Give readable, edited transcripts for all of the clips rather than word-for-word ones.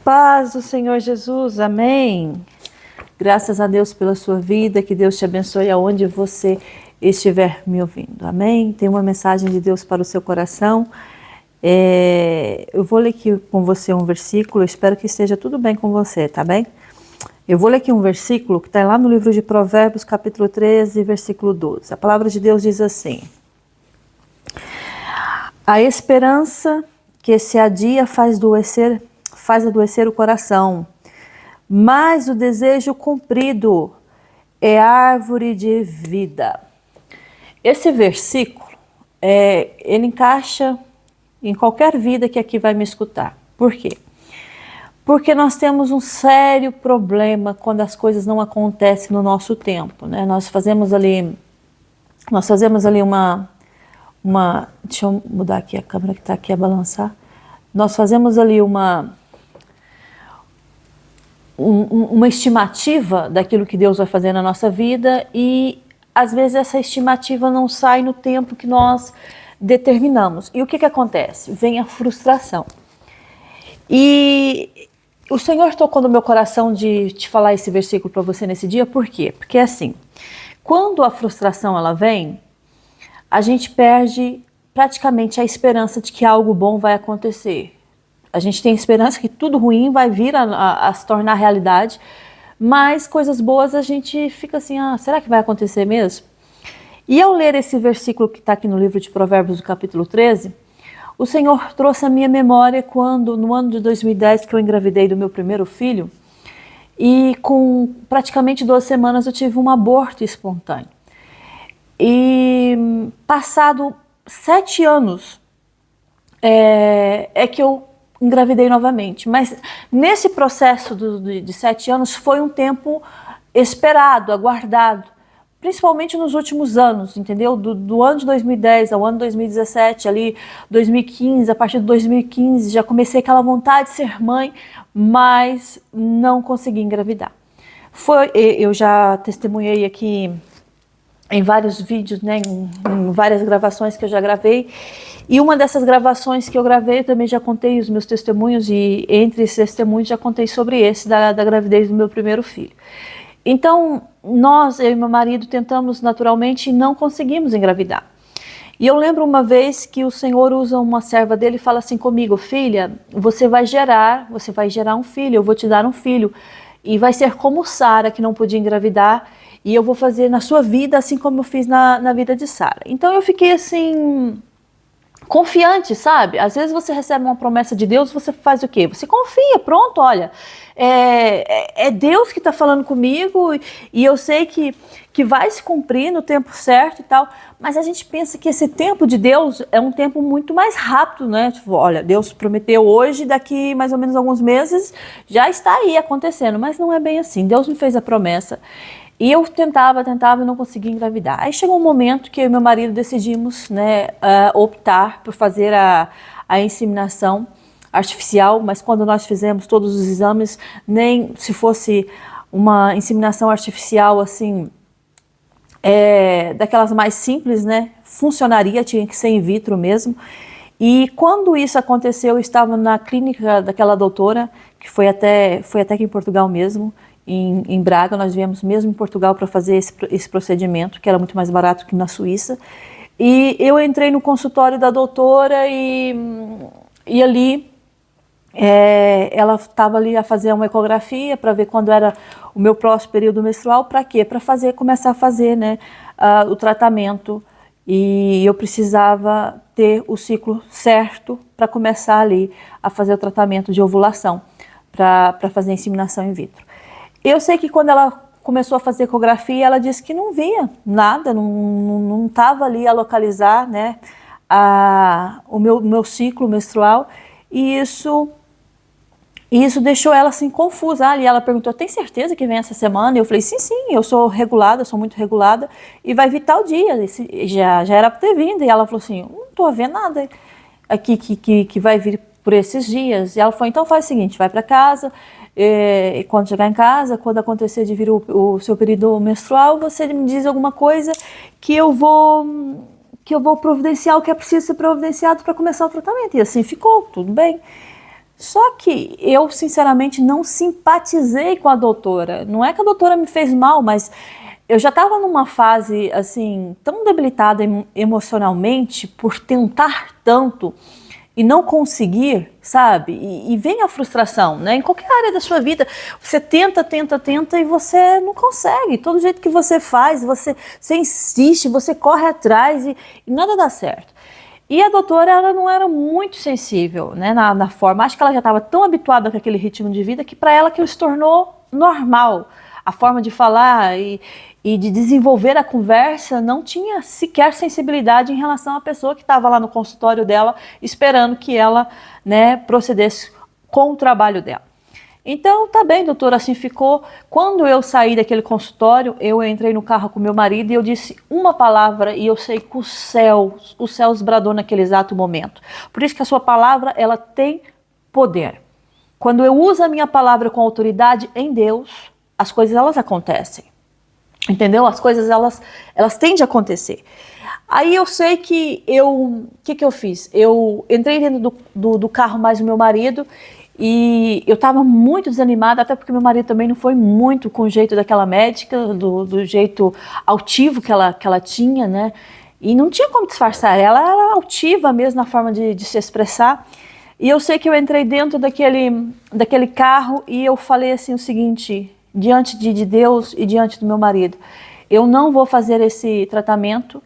paz do Senhor Jesus, amém. Graças a Deus pela sua vida, que Deus te abençoe aonde você estiver me ouvindo, amém. Tem uma mensagem de Deus para o seu coração. Eu vou ler aqui com você um versículo, espero que esteja tudo bem com você, tá bem? Eu vou ler aqui um versículo que está lá no livro de Provérbios, capítulo 13, versículo 12. A palavra de Deus diz assim: a esperança que se adia faz adoecer o coração, mas o desejo cumprido é árvore de vida. Esse versículo, ele encaixa em qualquer vida que aqui vai me escutar. Por quê? Porque nós temos um sério problema quando as coisas não acontecem no nosso tempo, né? Nós fazemos ali uma deixa eu mudar aqui a câmera que está aqui a balançar. Nós fazemos ali uma estimativa daquilo que Deus vai fazer na nossa vida e às vezes essa estimativa não sai no tempo que nós determinamos. E o que acontece? Vem a frustração. E o Senhor tocou no meu coração de te falar esse versículo para você nesse dia, por quê? Porque assim, quando a frustração ela vem, a gente perde praticamente a esperança de que algo bom vai acontecer. A gente tem esperança que tudo ruim vai vir a se tornar realidade, mas coisas boas a gente fica assim, será que vai acontecer mesmo? E ao ler esse versículo que está aqui no livro de Provérbios, do capítulo 13, o Senhor trouxe à minha memória quando, no ano de 2010, que eu engravidei do meu primeiro filho, e com praticamente 12 semanas eu tive um aborto espontâneo. E passado 7 anos que eu engravidei novamente, mas nesse processo de 7 anos foi um tempo esperado, aguardado, principalmente nos últimos anos, entendeu? Do ano de 2010 ao ano de 2017, ali 2015, a partir de 2015 já comecei aquela vontade de ser mãe, mas não consegui engravidar. Eu já testemunhei aqui em vários vídeos, né, em várias gravações que eu já gravei, e uma dessas gravações que eu gravei, eu também já contei os meus testemunhos, e entre esses testemunhos já contei sobre esse da gravidez do meu primeiro filho. Então, eu e meu marido tentamos naturalmente e não conseguimos engravidar. E eu lembro uma vez que o Senhor usa uma serva dele e fala assim comigo: filha, você vai gerar um filho, eu vou te dar um filho, e vai ser como Sara, que não podia engravidar, e eu vou fazer na sua vida assim como eu fiz na vida de Sara. Então eu fiquei assim, confiante, sabe? Às vezes você recebe uma promessa de Deus, você faz o quê? Você confia, pronto, olha, é Deus que está falando comigo e eu sei que vai se cumprir no tempo certo e tal, mas a gente pensa que esse tempo de Deus é um tempo muito mais rápido, né? Tipo, olha, Deus prometeu hoje, daqui mais ou menos alguns meses já está aí acontecendo, mas não é bem assim. Deus me fez a promessa. E eu tentava e não conseguia engravidar. Aí chegou um momento que eu e meu marido decidimos, né, optar por fazer a inseminação artificial, mas quando nós fizemos todos os exames, nem se fosse uma inseminação artificial assim, daquelas mais simples, né, funcionaria, tinha que ser in vitro mesmo. E quando isso aconteceu, eu estava na clínica daquela doutora, que foi até aqui em Portugal mesmo, em Braga. Nós viemos mesmo em Portugal para fazer esse procedimento, que era muito mais barato que na Suíça. E eu entrei no consultório da doutora e ali ela estava ali a fazer uma ecografia para ver quando era o meu próximo período menstrual. Para quê? Para começar a fazer, né, o tratamento. E eu precisava ter o ciclo certo para começar ali a fazer o tratamento de ovulação, para fazer a inseminação in vitro. Eu sei que quando ela começou a fazer ecografia, ela disse que não via nada, não estava ali a localizar, né, o meu ciclo menstrual, e isso deixou ela assim confusa. E ela perguntou: tem certeza que vem essa semana? E eu falei: sim, eu sou regulada, sou muito regulada, e vai vir tal dia, já era para ter vindo. E ela falou assim: não estou a ver nada aqui que vai vir por esses dias. E ela falou: então faz o seguinte, vai para casa, e quando chegar em casa, quando acontecer de vir o seu período menstrual, você me diz alguma coisa que eu vou providenciar o que é preciso ser providenciado para começar o tratamento. E assim ficou, tudo bem. Só que eu, sinceramente, não simpatizei com a doutora. Não é que a doutora me fez mal, mas eu já estava numa fase, assim, tão debilitada emocionalmente por tentar tanto e não conseguir, sabe? E vem a frustração, né? Em qualquer área da sua vida, você tenta, tenta, tenta e você não consegue. Todo jeito que você faz, você insiste, você corre atrás e nada dá certo. E a doutora, ela não era muito sensível, né, na forma. Acho que ela já estava tão habituada com aquele ritmo de vida que para ela aquilo se tornou normal. A forma de falar e de desenvolver a conversa não tinha sequer sensibilidade em relação à pessoa que estava lá no consultório dela esperando que ela, né, procedesse com o trabalho dela. Então, tá bem, doutora, assim ficou. Quando eu saí daquele consultório, eu entrei no carro com meu marido e eu disse uma palavra e eu sei que os céus bradou naquele exato momento. Por isso que a sua palavra, ela tem poder. Quando eu uso a minha palavra com autoridade em Deus, as coisas, elas acontecem. Entendeu? As coisas, elas tendem a acontecer. Aí eu sei que o que eu fiz? Eu entrei dentro do carro mais o meu marido e eu estava muito desanimada, até porque meu marido também não foi muito com o jeito daquela médica, do jeito altivo que ela tinha, né? E não tinha como disfarçar, ela era altiva mesmo na forma de se expressar. E eu sei que eu entrei dentro daquele carro e eu falei assim o seguinte, diante de Deus e diante do meu marido, eu não vou fazer esse tratamento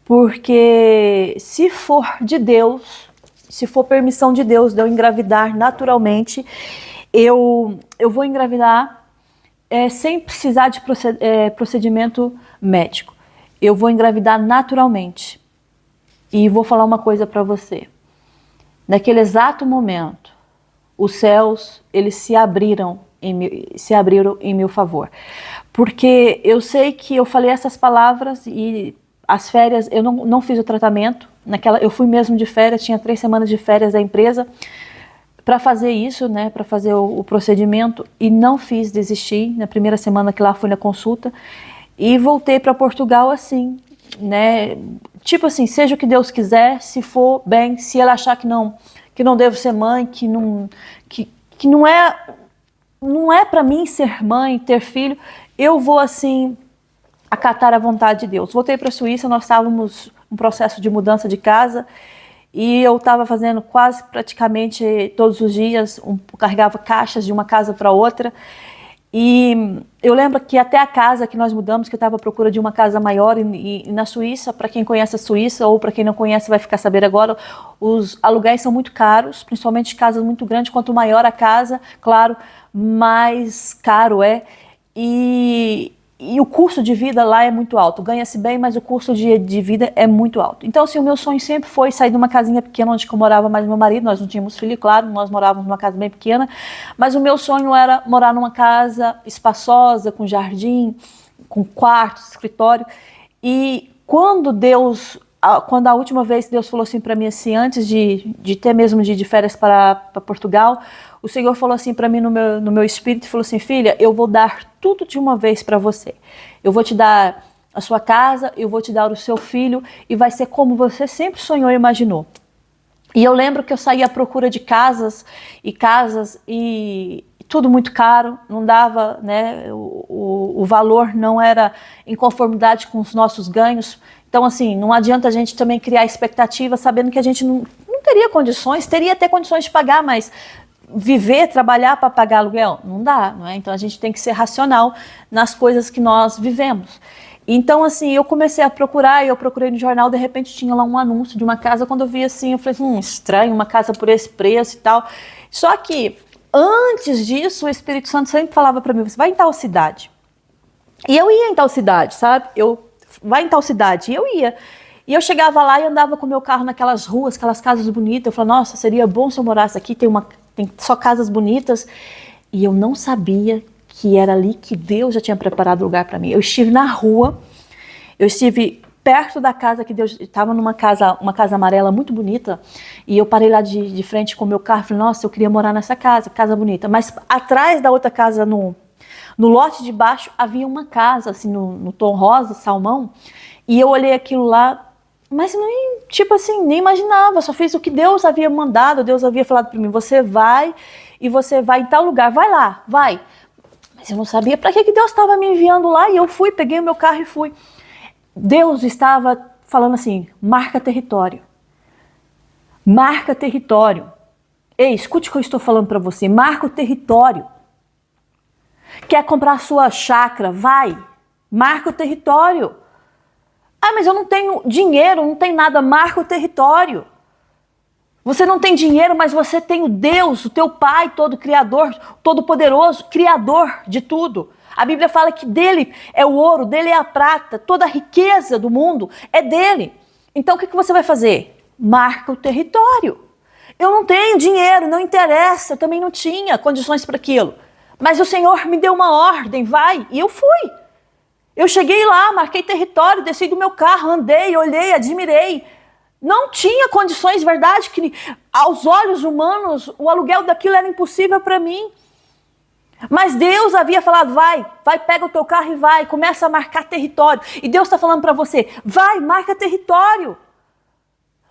porque se for de Deus, se for permissão de Deus de eu engravidar naturalmente, eu vou engravidar sem precisar de procedimento médico. Eu vou engravidar naturalmente. E vou falar uma coisa para você. Naquele exato momento, os céus, eles se abriram em meu favor. Porque eu sei que eu falei essas palavras e as férias, eu não fiz o tratamento. Eu fui mesmo de férias, tinha 3 semanas de férias da empresa para fazer isso, né, para fazer o procedimento e não fiz, desisti. Na primeira semana que lá fui na consulta e voltei para Portugal assim, né, tipo assim, seja o que Deus quiser, se for bem, se ela achar que não devo ser mãe, que não é para mim ser mãe, ter filho, eu vou assim acatar a vontade de Deus. Voltei para a Suíça, nós estávamos um processo de mudança de casa e eu estava fazendo quase praticamente todos os dias, carregava caixas de uma casa para outra e eu lembro que até a casa que nós mudamos, que eu estava à procura de uma casa maior e na Suíça, para quem conhece a Suíça ou para quem não conhece vai ficar sabendo agora, os aluguéis são muito caros, principalmente casas muito grandes, quanto maior a casa, claro, mais caro é. E o custo de vida lá é muito alto. Ganha-se bem, mas o custo de vida é muito alto. Então, assim, o meu sonho sempre foi sair de uma casinha pequena onde eu morava mais meu marido. Nós não tínhamos filho, claro, nós morávamos numa casa bem pequena. Mas o meu sonho era morar numa casa espaçosa, com jardim, com quarto, escritório. E quando a última vez Deus falou assim para mim, assim, antes de ter mesmo de férias para Portugal, o Senhor falou assim para mim no meu espírito, falou assim, filha, eu vou dar tudo de uma vez para você. Eu vou te dar a sua casa, eu vou te dar o seu filho e vai ser como você sempre sonhou e imaginou. E eu lembro que eu saía à procura de casas e tudo muito caro, não dava, né, o valor não era em conformidade com os nossos ganhos. Então, assim, não adianta a gente também criar expectativa sabendo que a gente não teria condições, teria até condições de pagar, mas viver, trabalhar para pagar aluguel, não dá, não é? Então a gente tem que ser racional nas coisas que nós vivemos. Então, assim, eu comecei a procurar, eu procurei no jornal, de repente tinha lá um anúncio de uma casa, quando eu vi assim, eu falei, estranho, uma casa por esse preço e tal. Só que, antes disso, o Espírito Santo sempre falava para mim, você vai em tal cidade. E eu ia em tal cidade, sabe? Vai em tal cidade, e eu ia. E eu chegava lá e andava com o meu carro naquelas ruas, aquelas casas bonitas, eu falava, nossa, seria bom se eu morasse aqui, tem só casas bonitas. E eu não sabia que era ali que Deus já tinha preparado lugar para mim. Eu estive na rua, eu estive perto da casa que Deus estava uma casa amarela muito bonita, e eu parei lá de frente com o meu carro e falei, nossa, eu queria morar nessa casa bonita. Mas atrás da outra casa, no lote de baixo, havia uma casa, assim, no tom rosa, salmão, e eu olhei aquilo lá Mas nem, tipo assim, nem imaginava, só fiz o que Deus havia mandado, Deus havia falado para mim, você vai e você vai em tal lugar, vai lá, vai. Mas eu não sabia para que Deus estava me enviando lá, e eu fui, peguei o meu carro e fui. Deus estava falando assim, marca território. Marca território. Ei, escute o que eu estou falando para você, marca o território. Quer comprar a sua chácara? Vai, marca o território. Ah, mas eu não tenho dinheiro, não tenho nada, marca o território. Você não tem dinheiro, mas você tem o Deus, o teu Pai, todo Criador, todo poderoso, Criador de tudo. A Bíblia fala que dele é o ouro, dele é a prata, toda a riqueza do mundo é dele. Então o que você vai fazer? Marca o território. Eu não tenho dinheiro, não interessa, eu também não tinha condições para aquilo. Mas o Senhor me deu uma ordem, vai, e eu fui. Eu cheguei lá, marquei território, desci do meu carro, andei, olhei, admirei. Não tinha condições, verdade, que aos olhos humanos o aluguel daquilo era impossível para mim. Mas Deus havia falado, vai, pega o teu carro e vai, começa a marcar território. E Deus está falando para você, vai, marca território.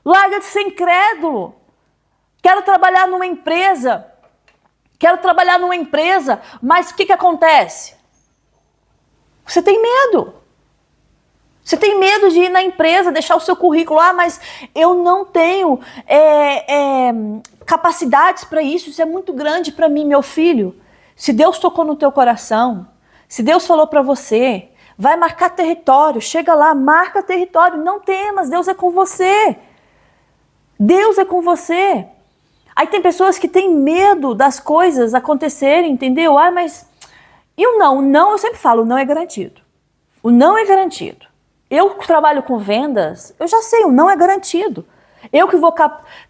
Larga de ser incrédulo. Quero trabalhar numa empresa, mas o que acontece? Você tem medo. Você tem medo de ir na empresa, deixar o seu currículo. Ah, mas eu não tenho capacidades para isso. Isso é muito grande para mim, meu filho. Se Deus tocou no teu coração, se Deus falou para você, vai marcar território. Chega lá, marca território. Não temas, Deus é com você. Deus é com você. Aí tem pessoas que têm medo das coisas acontecerem, entendeu? Ah, mas... E o não, eu sempre falo, o não é garantido. O não é garantido. Eu que trabalho com vendas, eu já sei, o não é garantido. Eu que vou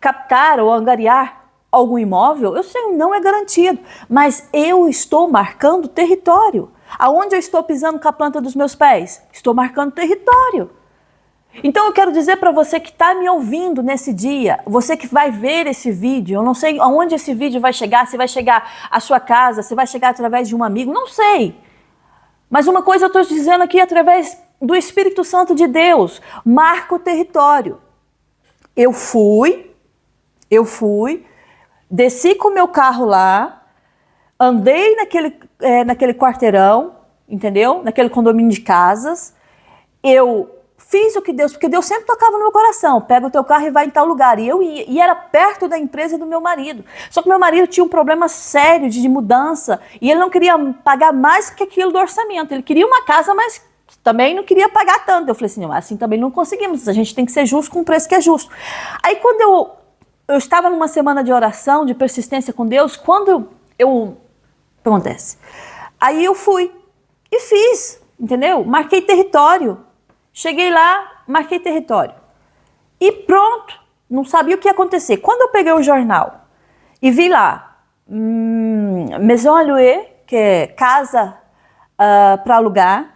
captar ou angariar algum imóvel, eu sei, o não é garantido. Mas eu estou marcando território. Aonde eu estou pisando com a planta dos meus pés? Estou marcando território. Então eu quero dizer para você que está me ouvindo nesse dia, você que vai ver esse vídeo, eu não sei aonde esse vídeo vai chegar, se vai chegar à sua casa, se vai chegar através de um amigo, não sei. Mas uma coisa eu estou dizendo aqui através do Espírito Santo de Deus, marca o território. Eu fui, desci com o meu carro lá, andei naquele quarteirão, entendeu? Naquele condomínio de casas, eu fiz o que Deus, porque Deus sempre tocava no meu coração, pega o teu carro e vai em tal lugar, e eu ia, e era perto da empresa do meu marido, só que meu marido tinha um problema sério de mudança, e ele não queria pagar mais que aquilo do orçamento, ele queria uma casa, mas também não queria pagar tanto. Eu falei assim, não, assim também não conseguimos, a gente tem que ser justo com o preço que é justo. Aí quando eu estava numa semana de oração, de persistência com Deus, quando o que acontece? Aí eu fui e fiz, entendeu? Marquei território. Cheguei lá, marquei território. E pronto, não sabia o que ia acontecer. Quando eu peguei o jornal e vi lá, Maison à louer, que é casa para alugar,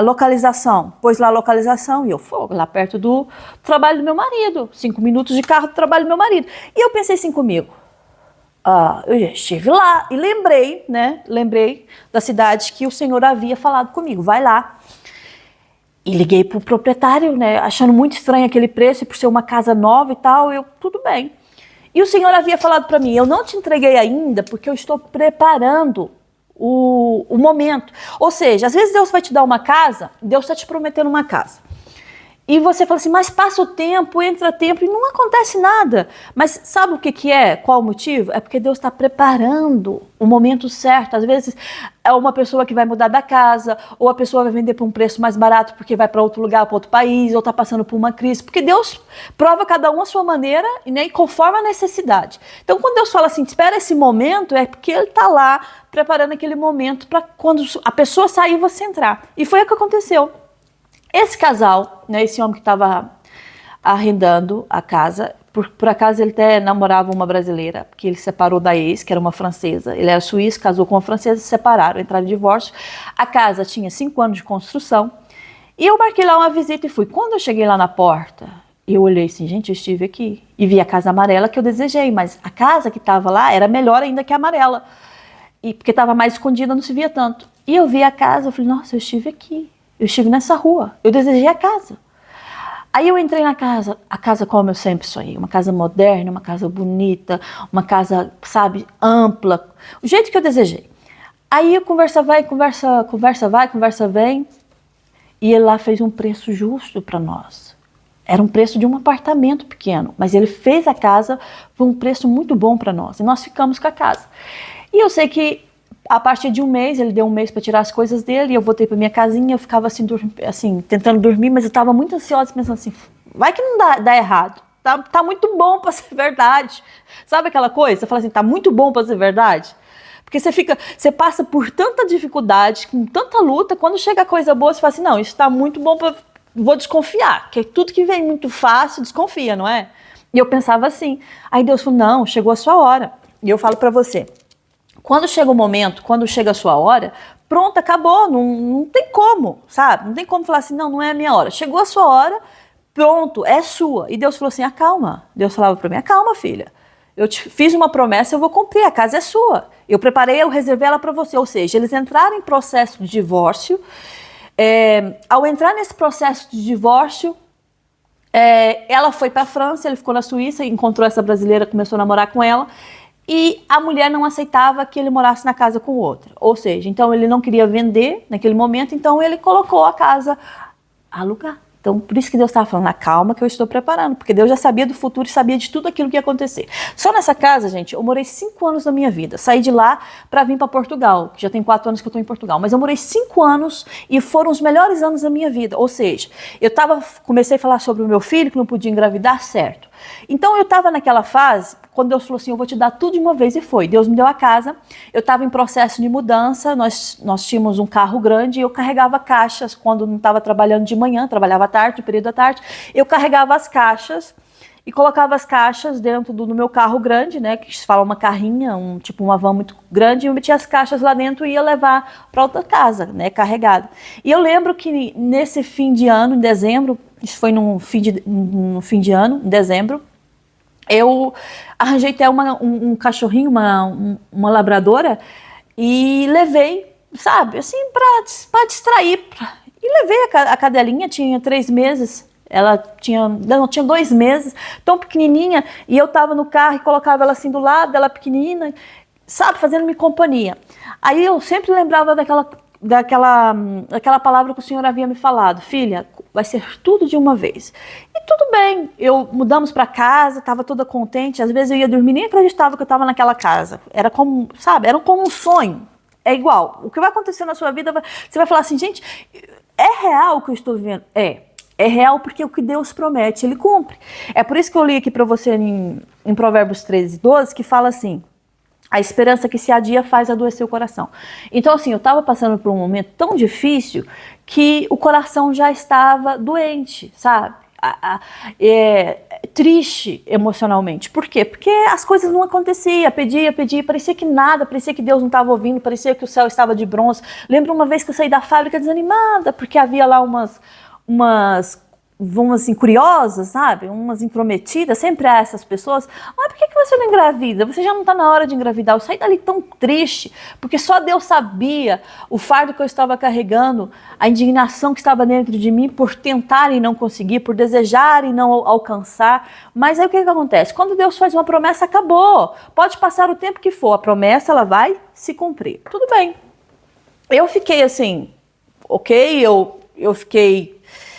localização, pôs lá a localização e eu fui lá perto do trabalho do meu marido, 5 minutos de carro do trabalho do meu marido. E eu pensei assim comigo, eu já estive lá e lembrei da cidade que o Senhor havia falado comigo, vai lá. E liguei pro proprietário, né, achando muito estranho aquele preço, e por ser uma casa nova e tal, tudo bem. E o Senhor havia falado para mim, eu não te entreguei ainda porque eu estou preparando o momento. Ou seja, às vezes Deus vai te dar uma casa, Deus está te prometendo uma casa. E você fala assim, mas passa o tempo, entra tempo e não acontece nada. Mas sabe o que é? Qual o motivo? É porque Deus está preparando o momento certo. Às vezes é uma pessoa que vai mudar da casa, ou a pessoa vai vender por um preço mais barato porque vai para outro lugar, para outro país, ou está passando por uma crise. Porque Deus prova cada um a sua maneira, né, e conforme a necessidade. Então quando Deus fala assim, espera esse momento, é porque Ele está lá preparando aquele momento para quando a pessoa sair, você entrar. E foi o que aconteceu. Esse casal, né, esse homem que estava arrendando a casa, por acaso ele até namorava uma brasileira, porque ele separou da ex, que era uma francesa. Ele era suíço, casou com uma francesa, se separaram, entraram em divórcio. A casa tinha 5 anos de construção. E eu marquei lá uma visita e fui. Quando eu cheguei lá na porta, eu olhei assim, gente, eu estive aqui. E vi a casa amarela que eu desejei, mas a casa que estava lá era melhor ainda que a amarela. E porque estava mais escondida, não se via tanto. E eu vi a casa, eu falei, nossa, eu estive aqui. Eu estive nessa rua, eu desejei a casa. Aí eu entrei na casa, a casa como eu sempre sonhei, uma casa moderna, uma casa bonita, uma casa, sabe, ampla, o jeito que eu desejei. Aí a conversa vai, conversa vem, e ele lá fez um preço justo para nós. Era um preço de um apartamento pequeno, mas ele fez a casa por um preço muito bom para nós, e nós ficamos com a casa. E eu sei que a partir de um mês, ele deu um mês para tirar as coisas dele, e eu voltei para minha casinha, eu ficava assim, tentando dormir, mas eu estava muito ansiosa, pensando assim, vai que não dá errado, tá muito bom para ser verdade. Sabe aquela coisa? Você fala assim, tá muito bom para ser verdade? Porque você passa por tanta dificuldade, com tanta luta, quando chega a coisa boa, você fala assim, não, isso tá muito bom, vou desconfiar, porque tudo que vem muito fácil, desconfia, não é? E eu pensava assim, aí Deus falou, não, chegou a sua hora. E eu falo para você, quando chega o momento, quando chega a sua hora, pronto, acabou, não tem como, sabe? Não tem como falar assim, não é a minha hora. Chegou a sua hora, pronto, é sua. E Deus falou assim, acalma. Deus falava para mim, acalma, filha. Eu te fiz uma promessa, eu vou cumprir, a casa é sua. Eu preparei, eu reservei ela para você. Ou seja, eles entraram em processo de divórcio. Ao entrar nesse processo de divórcio, ela foi para a França, ele ficou na Suíça, encontrou essa brasileira, começou a namorar com ela. E a mulher não aceitava que ele morasse na casa com outra. Ou seja, então ele não queria vender naquele momento, então ele colocou a casa a alugar. Então, por isso que Deus estava falando, calma que eu estou preparando, porque Deus já sabia do futuro e sabia de tudo aquilo que ia acontecer. Só nessa casa, gente, eu morei 5 anos da minha vida. Saí de lá para vir para Portugal, que já tem 4 anos que eu estou em Portugal. Mas eu morei 5 anos e foram os melhores anos da minha vida. Ou seja, comecei a falar sobre o meu filho, que não podia engravidar, certo. Então, eu estava naquela fase, quando Deus falou assim, eu vou te dar tudo de uma vez, e foi. Deus me deu a casa, eu estava em processo de mudança, nós tínhamos um carro grande e eu carregava caixas quando não estava trabalhando de manhã, trabalhava à tarde, no período da tarde, eu carregava as caixas e colocava as caixas dentro do meu carro grande, né, que se fala uma carrinha, tipo uma van muito grande, e eu metia as caixas lá dentro e ia levar para outra casa, né, carregada. E eu lembro que nesse fim de ano, em dezembro, isso foi no fim de ano, em dezembro, eu arranjei até um cachorrinho, uma labradora, e levei, sabe, assim, para distrair. E levei a cadelinha, tinha 3 meses, ela tinha 2 meses, tão pequenininha, e eu tava no carro e colocava ela assim do lado, ela pequenina, sabe, fazendo-me companhia. Aí eu sempre lembrava daquela palavra que o Senhor havia me falado, filha, vai ser tudo de uma vez. E tudo bem, mudamos para casa, estava toda contente, às vezes eu ia dormir, nem acreditava que eu estava naquela casa. Era como, sabe, era como um sonho. É igual, o que vai acontecer na sua vida, você vai falar assim, gente, é real o que eu estou vivendo? É real porque o que Deus promete, Ele cumpre. É por isso que eu li aqui para você em Provérbios 13:12, que fala assim, a esperança que se adia faz adoecer o coração. Então, assim, eu estava passando por um momento tão difícil que o coração já estava doente, sabe? Triste emocionalmente. Por quê? Porque as coisas não aconteciam. Pedia, parecia que nada, parecia que Deus não estava ouvindo, parecia que o céu estava de bronze. Lembro uma vez que eu saí da fábrica desanimada, porque havia lá umas vamos assim, curiosas, sabe? Umas intrometidas, sempre há essas pessoas. Mas por que você não engravida? Você já não está na hora de engravidar. Eu saí dali tão triste, porque só Deus sabia o fardo que eu estava carregando, a indignação que estava dentro de mim por tentar e não conseguir, por desejar e não alcançar. Mas aí o que acontece? Quando Deus faz uma promessa, acabou. Pode passar o tempo que for, a promessa ela vai se cumprir. Tudo bem. Eu fiquei assim, ok, eu fiquei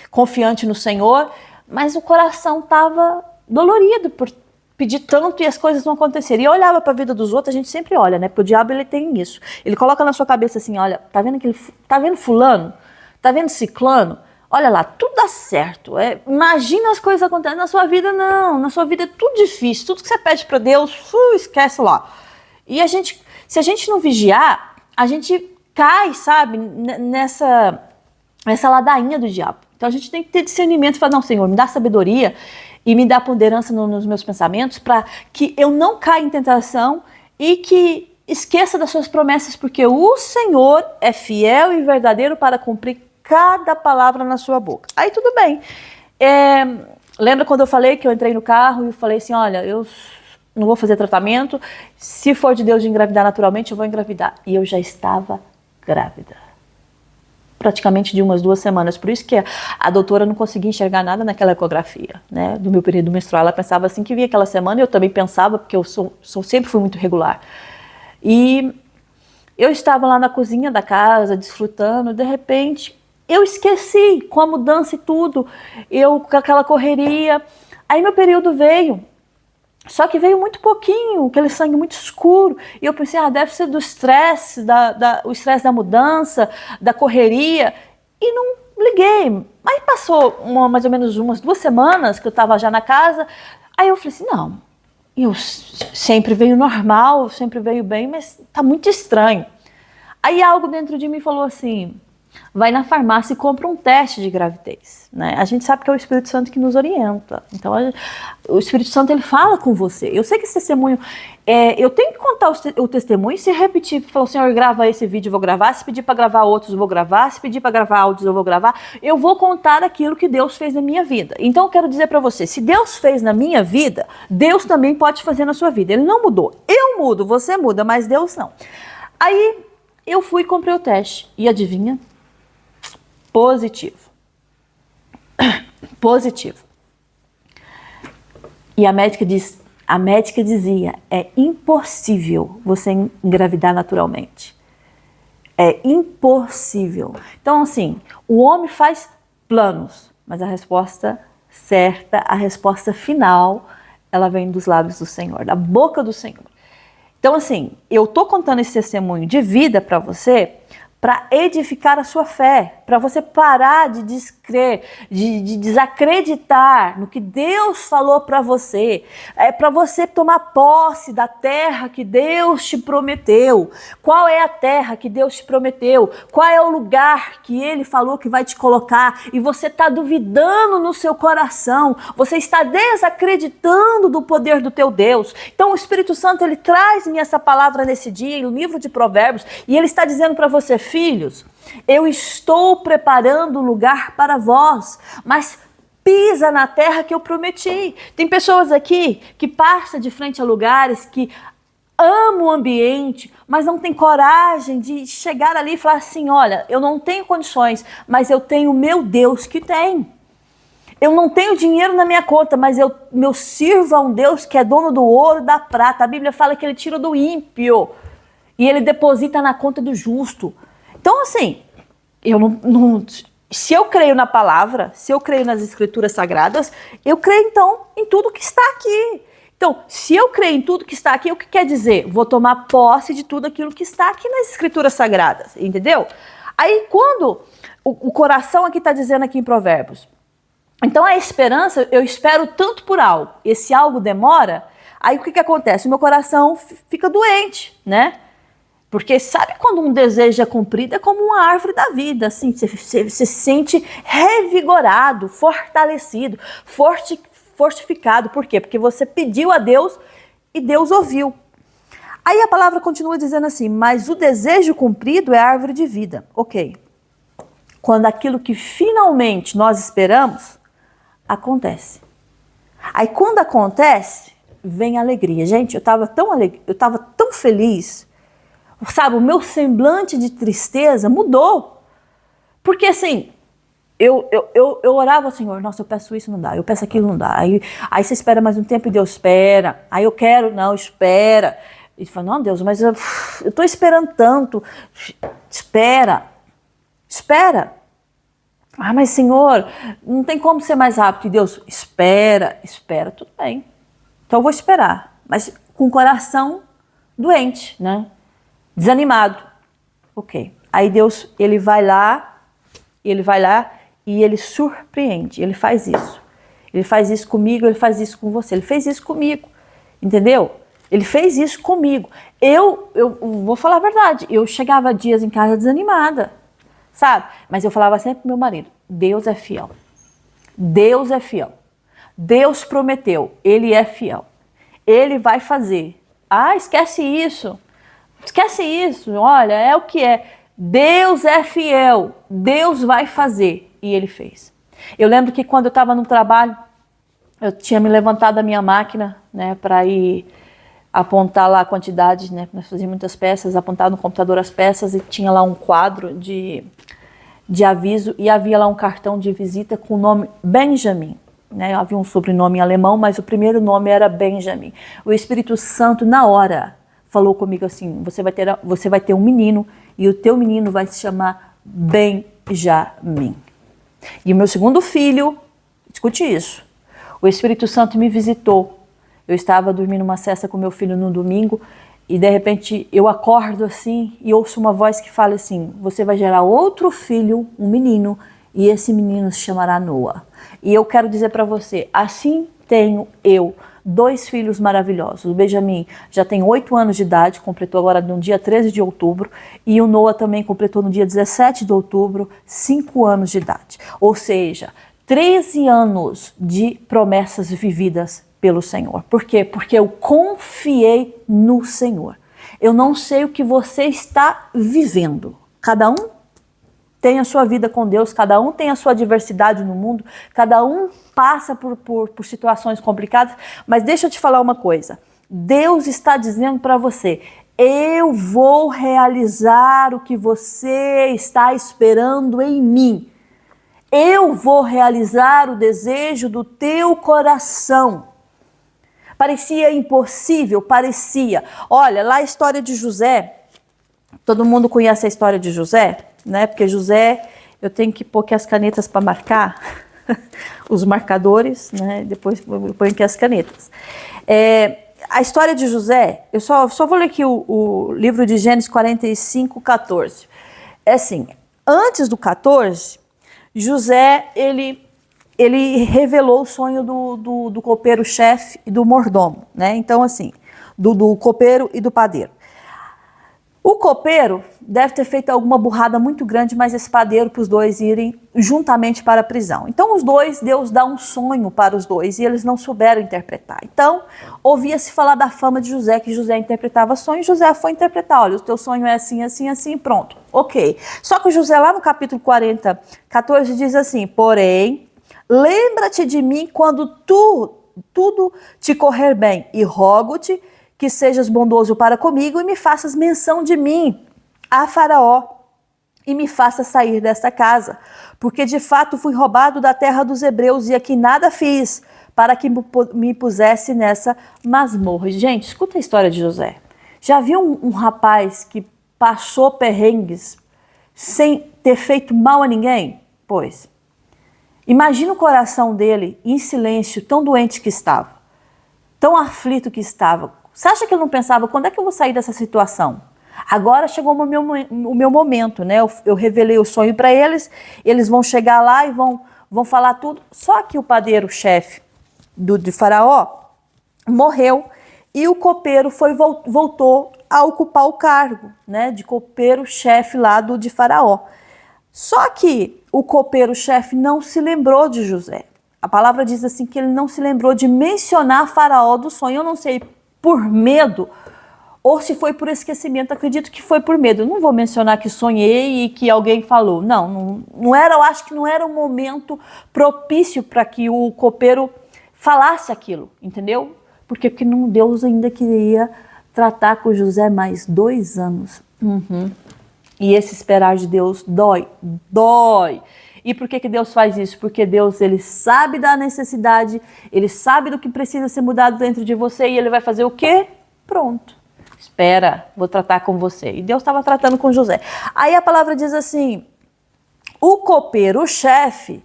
confiante no Senhor, mas o coração estava dolorido por pedir tanto e as coisas não aconteceram. E eu olhava para a vida dos outros, a gente sempre olha, né? Porque o diabo ele tem isso. Ele coloca na sua cabeça assim, olha, tá vendo fulano? Tá vendo ciclano? Olha lá, tudo dá certo. Imagina as coisas acontecendo na sua vida, não. Na sua vida é tudo difícil, tudo que você pede para Deus, esquece lá. E se a gente não vigiar, a gente cai, sabe, nessa ladainha do diabo. Então a gente tem que ter discernimento e falar, não, Senhor, me dá sabedoria e me dá ponderância nos meus pensamentos para que eu não caia em tentação e que esqueça das suas promessas, porque o Senhor é fiel e verdadeiro para cumprir cada palavra na sua boca. Aí tudo bem. Lembra quando eu falei que eu entrei no carro e eu falei assim, olha, eu não vou fazer tratamento, se for de Deus de engravidar naturalmente, eu vou engravidar. E eu já estava grávida. praticamente de umas 2 semanas. Por isso que a doutora não conseguia enxergar nada naquela ecografia, né, do meu período menstrual. Ela pensava assim que via aquela semana, e eu também pensava, porque eu sempre fui muito regular. E eu estava lá na cozinha da casa, desfrutando, de repente, eu esqueci com a mudança e tudo, eu com aquela correria. Aí meu período veio. Só que veio muito pouquinho, aquele sangue muito escuro. E eu pensei, deve ser do estresse, o estresse da mudança, da correria. E não liguei. Aí passou mais ou menos umas 2 semanas que eu estava já na casa. Aí eu falei assim, não, eu sempre veio normal, sempre veio bem, mas tá muito estranho. Aí algo dentro de mim falou assim, vai na farmácia e compra um teste de gravidez, né? A gente sabe que é o Espírito Santo que nos orienta. Então, o Espírito Santo, ele fala com você. Eu sei que esse testemunho, eu tenho que contar o testemunho. Se repetir, falou, Senhor, grava esse vídeo, eu vou gravar. Se pedir para gravar outros, eu vou gravar. Se pedir para gravar áudios, eu vou gravar. Eu vou contar aquilo que Deus fez na minha vida. Então, eu quero dizer para você, se Deus fez na minha vida, Deus também pode fazer na sua vida. Ele não mudou. Eu mudo, você muda, mas Deus não. Aí, eu fui e comprei o teste. E adivinha? Positivo. Positivo. E a médica dizia, é impossível você engravidar naturalmente. É impossível. Então, assim, o homem faz planos, mas a resposta certa, a resposta final, ela vem dos lábios do Senhor, da boca do Senhor. Então, assim, eu tô contando esse testemunho de vida para você, para edificar a sua fé, para você parar de descrer, de desacreditar no que Deus falou para você, para você tomar posse da terra que Deus te prometeu. Qual é a terra que Deus te prometeu? Qual é o lugar que Ele falou que vai te colocar? E você está duvidando no seu coração, você está desacreditando do poder do teu Deus. Então o Espírito Santo, ele traz-me essa palavra nesse dia, no livro de Provérbios, e ele está dizendo para você, filhos, eu estou preparando lugar para vós, mas pisa na terra que eu prometi. Tem pessoas aqui que passam de frente a lugares que amam o ambiente, mas não tem coragem de chegar ali e falar assim, olha, eu não tenho condições, mas eu tenho o meu Deus que tem. Eu não tenho dinheiro na minha conta, mas eu sirvo a um Deus que é dono do ouro e da prata. A Bíblia fala que ele tira do ímpio e ele deposita na conta do justo. Então, assim, se eu creio na palavra, se eu creio nas escrituras sagradas, eu creio, então, em tudo que está aqui. Então, se eu creio em tudo que está aqui, o que quer dizer? Vou tomar posse de tudo aquilo que está aqui nas escrituras sagradas, entendeu? Aí, quando o coração aqui está dizendo aqui em Provérbios, então a esperança, eu espero tanto por algo, esse algo demora, aí o que acontece? O meu coração fica doente, né? Porque sabe quando um desejo é cumprido, é como uma árvore da vida, assim, você se sente revigorado, fortalecido, fortificado. Por quê? Porque você pediu a Deus e Deus ouviu. Aí a palavra continua dizendo assim, mas o desejo cumprido é árvore de vida. Ok. Quando aquilo que finalmente nós esperamos, acontece. Aí quando acontece, vem a alegria. Gente, eu estava tão feliz. Sabe, o meu semblante de tristeza mudou. Porque assim, eu orava ao Senhor, nossa, eu peço isso, não dá, eu peço aquilo, não dá. Aí você espera mais um tempo e Deus espera. Aí eu quero, não, espera. E fala, não, Deus, mas eu estou esperando tanto. Espera. Mas Senhor, não tem como ser mais rápido. E Deus, espera, tudo bem. Então eu vou esperar, mas com o coração doente, né? Desanimado. Ok. Aí Deus, ele vai lá e ele surpreende. Ele faz isso. Ele faz isso comigo, ele faz isso com você. Ele fez isso comigo. Entendeu? Ele fez isso comigo. Eu vou falar a verdade. Eu chegava dias em casa desanimada. Sabe? Mas eu falava sempre pro meu marido, Deus é fiel. Deus é fiel. Deus prometeu. Ele é fiel. Ele vai fazer. Esquece isso. Esquece isso, olha, é o que é. Deus é fiel, Deus vai fazer. E ele fez. Eu lembro que quando eu estava no trabalho, eu tinha me levantado da minha máquina, né, para ir apontar lá a quantidade, né, nós fazíamos muitas peças, apontar no computador as peças e tinha lá um quadro de de aviso e havia lá um cartão de visita com o nome Benjamin. Né? Havia um sobrenome em alemão, mas o primeiro nome era Benjamin. O Espírito Santo, na hora, falou comigo assim, você vai ter um menino e o teu menino vai se chamar Benjamin. E o meu segundo filho, escute isso, o Espírito Santo me visitou. Eu estava dormindo uma cesta com meu filho no domingo e de repente eu acordo assim e ouço uma voz que fala assim, você vai gerar outro filho, um menino, e esse menino se chamará Noah. E eu quero dizer para você, assim tenho eu 2 filhos maravilhosos. O Benjamin já tem 8 anos de idade, completou agora no dia 13 de outubro, e o Noah também completou no dia 17 de outubro, 5 anos de idade. Ou seja, 13 anos de promessas vividas pelo Senhor. Por quê? Porque eu confiei no Senhor. Eu não sei o que você está vivendo. Cada um tem a sua vida com Deus, cada um tem a sua diversidade no mundo, cada um passa por situações complicadas, mas deixa eu te falar uma coisa, Deus está dizendo para você, eu vou realizar o que você está esperando em mim, eu vou realizar o desejo do teu coração. Parecia impossível, parecia. Olha, lá a história de José, todo mundo conhece a história de José, né? Porque José, eu tenho que pôr aqui as canetas para marcar, os marcadores, né? Depois eu ponho aqui as canetas. A história de José, eu só vou ler aqui o livro de Gênesis 45, 14. É assim, antes do 14, José, ele revelou o sonho do copeiro-chefe e do mordomo, né? Então, assim, do copeiro e do padeiro. O copeiro deve ter feito alguma burrada muito grande, mas esse padeiro para os dois irem juntamente para a prisão. Então os dois, Deus dá um sonho para os dois e eles não souberam interpretar. Então ouvia-se falar da fama de José, que José interpretava sonhos, José foi interpretar, olha, o teu sonho é assim, assim, assim, pronto, ok. Só que José lá no capítulo 40, 14 diz assim, porém, lembra-te de mim quando tudo te correr bem e rogo-te que sejas bondoso para comigo e me faças menção de mim a Faraó e me faça sair desta casa, porque de fato fui roubado da terra dos hebreus e aqui nada fiz para que me pusesse nessa masmorra. Gente, escuta a história de José. Já viu um rapaz que passou perrengues sem ter feito mal a ninguém? Pois, imagina o coração dele em silêncio, tão doente que estava, tão aflito que estava. Você acha que ele não pensava, quando é que eu vou sair dessa situação? Agora chegou o meu momento, né? Eu revelei o sonho para eles, eles vão chegar lá e vão falar tudo. Só que o padeiro-chefe de Faraó morreu e o copeiro voltou a ocupar o cargo, né? De copeiro-chefe lá de Faraó. Só que o copeiro-chefe não se lembrou de José. A palavra diz assim que ele não se lembrou de mencionar Faraó do sonho. Eu não sei por medo ou se foi por esquecimento, acredito que foi por medo. Eu não vou mencionar que sonhei e que alguém falou. Não era, eu acho que não era um momento propício para que o copeiro falasse aquilo, entendeu? Porque Deus ainda queria tratar com José mais 2 anos. E esse esperar de Deus dói. E por que Deus faz isso? Porque Deus, ele sabe da necessidade, ele sabe do que precisa ser mudado dentro de você e ele vai fazer o quê? Pronto. Espera, vou tratar com você. E Deus estava tratando com José. Aí a palavra diz assim, o copeiro, o chefe,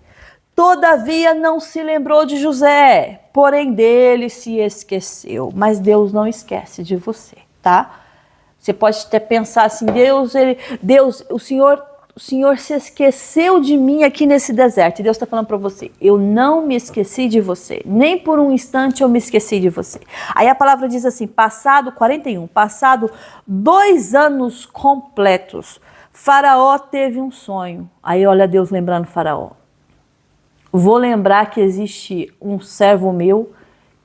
todavia não se lembrou de José, porém dele se esqueceu. Mas Deus não esquece de você, tá? Você pode até pensar assim, Deus, o Senhor se esqueceu de mim aqui nesse deserto. E Deus está falando para você, eu não me esqueci de você. Nem por um instante eu me esqueci de você. Aí a palavra diz assim, passado 2 anos completos, Faraó teve um sonho. Aí olha Deus lembrando Faraó. Vou lembrar que existe um servo meu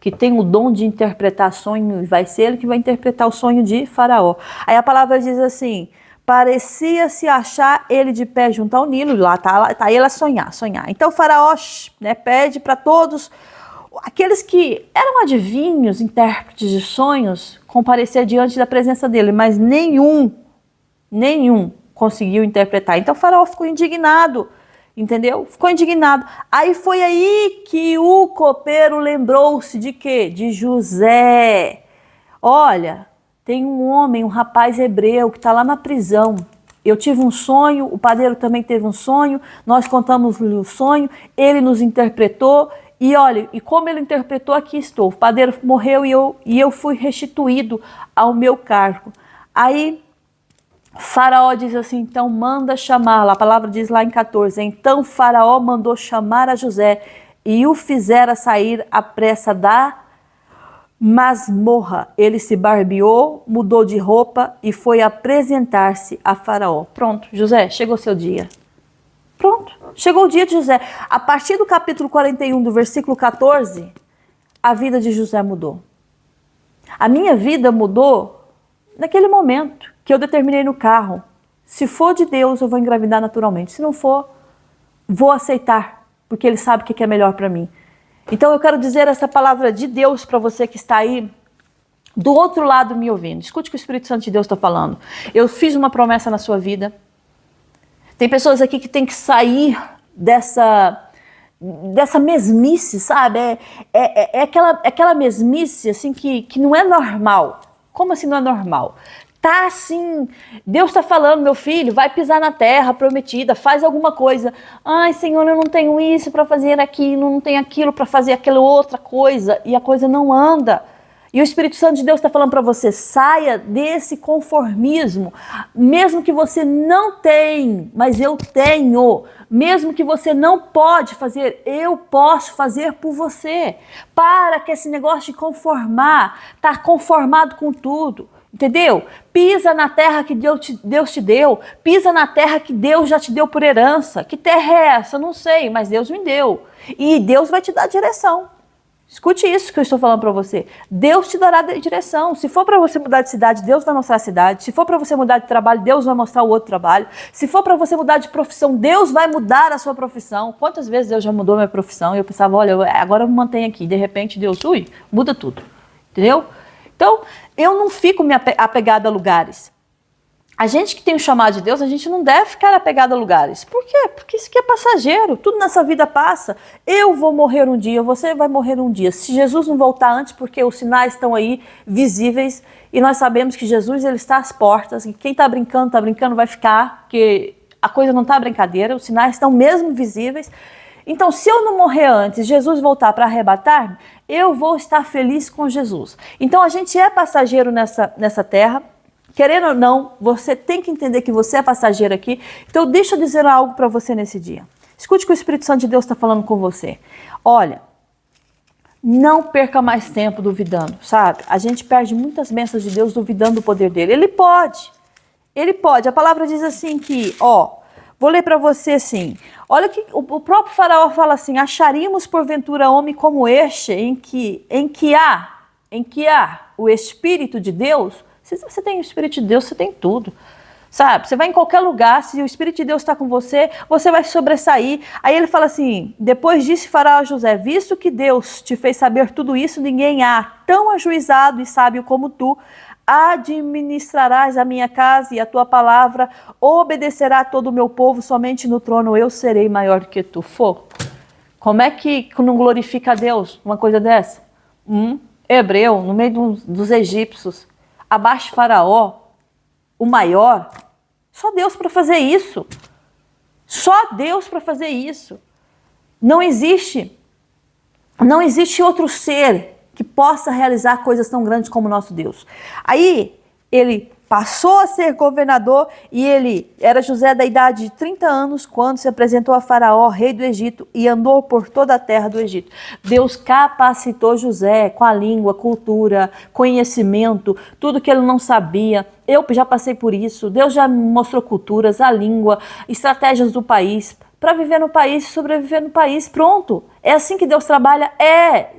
que tem o dom de interpretar sonho, e vai ser ele que vai interpretar o sonho de Faraó. Aí a palavra diz assim, parecia se achar ele de pé junto ao Nilo, lá tá ele a sonhar. Então o Faraó, né, pede para todos, aqueles que eram adivinhos, intérpretes de sonhos, comparecer diante da presença dele, mas nenhum conseguiu interpretar. Então o faraó ficou indignado, entendeu? Ficou indignado. Aí foi aí que o copeiro lembrou-se de quê? De José. Olha, tem um homem, um rapaz hebreu que está lá na prisão. Eu tive um sonho, o padeiro também teve um sonho, nós contamos-lhe o sonho, ele nos interpretou e olha, e como ele interpretou, aqui estou. O padeiro morreu e eu fui restituído ao meu cargo. Aí Faraó diz assim, então manda chamá-la, a palavra diz lá em 14, então Faraó mandou chamar a José e o fizera sair à pressa da masmorra. Ele se barbeou, mudou de roupa e foi apresentar-se a Faraó. Pronto, José, chegou seu dia. Pronto, chegou o dia de José. A partir do capítulo 41, do versículo 14, a vida de José mudou. A minha vida mudou naquele momento que eu determinei no carro. Se for de Deus, eu vou engravidar naturalmente. Se não for, vou aceitar, porque Ele sabe o que é melhor para mim. Então eu quero dizer essa palavra de Deus para você que está aí do outro lado me ouvindo. Escute o que o Espírito Santo de Deus está falando. Eu fiz uma promessa na sua vida. Tem pessoas aqui que tem que sair dessa mesmice, sabe? É aquela mesmice assim que não é normal. Como assim não é normal? Tá assim, Deus está falando, meu filho, vai pisar na terra prometida, faz alguma coisa. Ai, Senhor, eu não tenho isso para fazer aquilo, não tenho aquilo para fazer aquela outra coisa, e a coisa não anda. E o Espírito Santo de Deus está falando para você, saia desse conformismo, mesmo que você não tem, mas eu tenho, mesmo que você não pode fazer, eu posso fazer por você. Para que esse negócio de conformar, tá conformado com tudo. Entendeu? Pisa na terra que Deus te deu, pisa na terra que Deus já te deu por herança. Que terra é essa? Não sei, mas Deus me deu. E Deus vai te dar direção. Escute isso que eu estou falando para você. Deus te dará direção. Se for para você mudar de cidade, Deus vai mostrar a cidade. Se for para você mudar de trabalho, Deus vai mostrar o outro trabalho. Se for para você mudar de profissão, Deus vai mudar a sua profissão. Quantas vezes Deus já mudou minha profissão e eu pensava, olha, agora eu me mantenho aqui. De repente, Deus, muda tudo. Entendeu? Então, eu não fico me apegada a lugares. A gente que tem o chamado de Deus, a gente não deve ficar apegado a lugares. Por quê? Porque isso aqui é passageiro. Tudo nessa vida passa. Eu vou morrer um dia, você vai morrer um dia. Se Jesus não voltar antes, porque os sinais estão aí visíveis, e nós sabemos que Jesus ele está às portas, e quem está brincando, vai ficar, porque a coisa não está brincadeira, os sinais estão mesmo visíveis. Então, se eu não morrer antes, Jesus voltar para arrebatar, eu vou estar feliz com Jesus. Então, a gente é passageiro nessa terra. Querendo ou não, você tem que entender que você é passageiro aqui. Então, deixa eu dizer algo para você nesse dia. Escute o que o Espírito Santo de Deus está falando com você. Olha, não perca mais tempo duvidando, sabe? A gente perde muitas bênçãos de Deus duvidando do poder dele. Ele pode. Ele pode. A palavra diz assim que, vou ler para você assim. Olha que o próprio Faraó fala assim, acharíamos porventura homem como este, em que há o Espírito de Deus? Se você tem o Espírito de Deus, você tem tudo. Sabe? Você vai em qualquer lugar, se o Espírito de Deus está com você, você vai sobressair. Aí ele fala assim, depois disse Faraó a José, visto que Deus te fez saber tudo isso, ninguém há tão ajuizado e sábio como tu, administrarás a minha casa e a tua palavra obedecerá todo o meu povo, somente no trono eu serei maior que tu. Como é que não glorifica a Deus uma coisa dessa? Hebreu, no meio dos egípcios, abaixo de Faraó, o maior, só Deus para fazer isso. Só Deus para fazer isso. Não existe outro ser que possa realizar coisas tão grandes como o nosso Deus. Aí ele passou a ser governador e ele era José da idade de 30 anos quando se apresentou a Faraó, rei do Egito, e andou por toda a terra do Egito. Deus capacitou José com a língua, cultura, conhecimento, tudo que ele não sabia. Eu já passei por isso. Deus já me mostrou culturas, a língua, estratégias do país, para viver no país, sobreviver no país, pronto. É assim que Deus trabalha?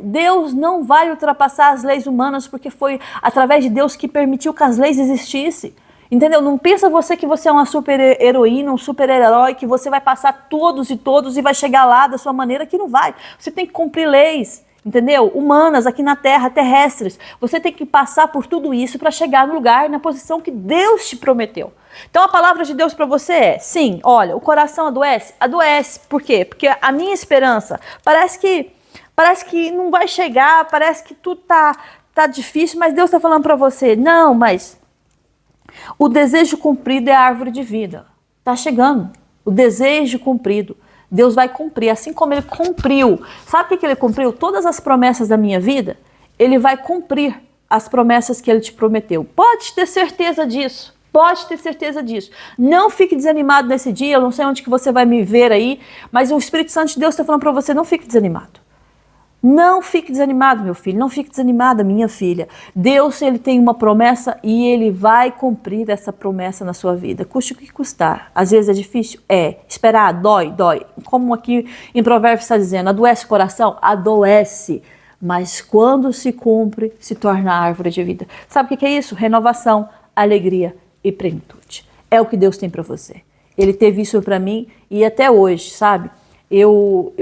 Deus não vai ultrapassar as leis humanas, porque foi através de Deus que permitiu que as leis existissem. Entendeu? Não pensa você que você é uma super heroína, um super herói, que você vai passar todos e vai chegar lá da sua maneira, que não vai. Você tem que cumprir leis. entendeu? Humanas aqui na terra, terrestres. Você tem que passar por tudo isso para chegar no lugar, na posição que Deus te prometeu. Então a palavra de Deus para você é, sim, olha, o coração adoece? Adoece. Por quê? Porque a minha esperança parece que não vai chegar, parece que tudo tá difícil, mas Deus está falando para você, não, mas o desejo cumprido é a árvore de vida. Tá chegando. O desejo cumprido. Deus vai cumprir, assim como Ele cumpriu. Sabe o que Ele cumpriu? Todas as promessas da minha vida, Ele vai cumprir as promessas que Ele te prometeu. Pode ter certeza disso. Pode ter certeza disso. Não fique desanimado nesse dia, eu não sei onde que você vai me ver aí, mas o Espírito Santo de Deus está falando para você, não fique desanimado. Não fique desanimado, meu filho, não fique desanimada, minha filha. Deus, Ele tem uma promessa e Ele vai cumprir essa promessa na sua vida. Custe o que custar. Às vezes é difícil? É. Esperar, dói. Como aqui em Provérbios está dizendo, adoece o coração? Adoece. Mas quando se cumpre, se torna árvore de vida. Sabe o que é isso? Renovação, alegria e plenitude. É o que Deus tem para você. Ele teve isso para mim e até hoje, sabe? Eu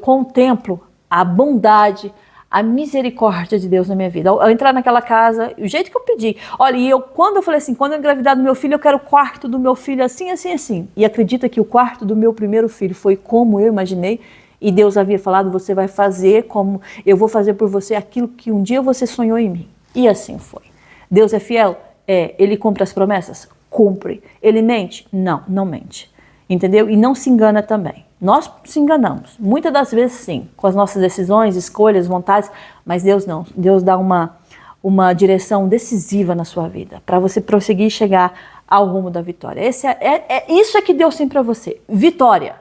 contemplo a bondade, a misericórdia de Deus na minha vida. Ao entrar naquela casa, o jeito que eu pedi. Olha, quando eu falei assim, quando eu engravidar do meu filho, eu quero o quarto do meu filho assim, assim, assim. E acredita que o quarto do meu primeiro filho foi como eu imaginei. E Deus havia falado, você vai fazer como eu vou fazer por você aquilo que um dia você sonhou em mim. E assim foi. Deus é fiel? É. Ele cumpre as promessas? Cumpre. Ele mente? Não, não mente. Entendeu? E não se engana também. Nós se enganamos, muitas das vezes sim, com as nossas decisões, escolhas, vontades, mas Deus não. Deus dá uma direção decisiva na sua vida, para você prosseguir e chegar ao rumo da vitória. Isso é que Deus tem para você, vitória.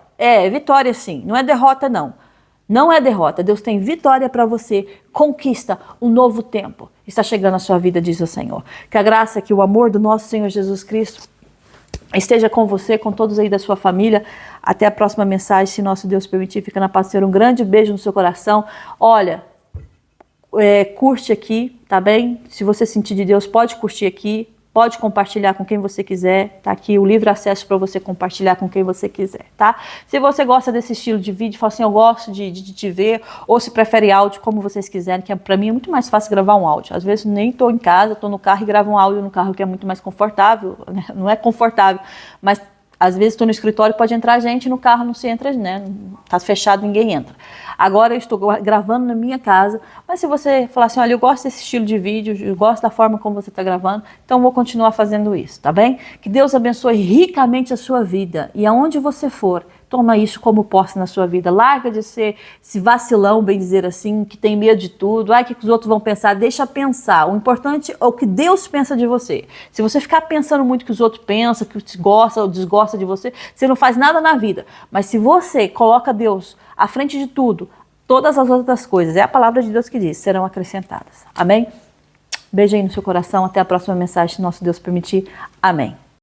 Vitória sim, não é derrota não. Não é derrota, Deus tem vitória para você, conquista um novo tempo. Está chegando à sua vida, diz o Senhor. Que a graça, que o amor do nosso Senhor Jesus Cristo esteja com você, com todos aí da sua família. Até a próxima mensagem, se nosso Deus permitir. Fica na paz do Senhor. Um grande beijo no seu coração. Olha, curte aqui, tá bem? Se você sentir de Deus, pode curtir aqui. Pode compartilhar com quem você quiser. Tá aqui o livre acesso para você compartilhar com quem você quiser, tá? Se você gosta desse estilo de vídeo, fala assim, eu gosto de te ver. Ou se prefere áudio, como vocês quiserem, que para mim é muito mais fácil gravar um áudio. Às vezes nem estou em casa, estou no carro e gravo um áudio no carro, que é muito mais confortável, né? Não é confortável, mas às vezes estou no escritório, pode entrar gente, no carro não se entra, né? Tá fechado, ninguém entra. Agora eu estou gravando na minha casa, mas se você falar assim, olha, eu gosto desse estilo de vídeo, eu gosto da forma como você está gravando, então eu vou continuar fazendo isso, tá bem? Que Deus abençoe ricamente a sua vida e aonde você for, toma isso como posse na sua vida. Larga de ser esse vacilão, bem dizer assim, que tem medo de tudo. O que os outros vão pensar? Deixa pensar. O importante é o que Deus pensa de você. Se você ficar pensando muito o que os outros pensam, que gosta ou desgosta de você, você não faz nada na vida. Mas se você coloca Deus à frente de tudo, todas as outras coisas, é a palavra de Deus que diz, serão acrescentadas. Amém? Beijo aí no seu coração. Até a próxima mensagem, se nosso Deus permitir. Amém.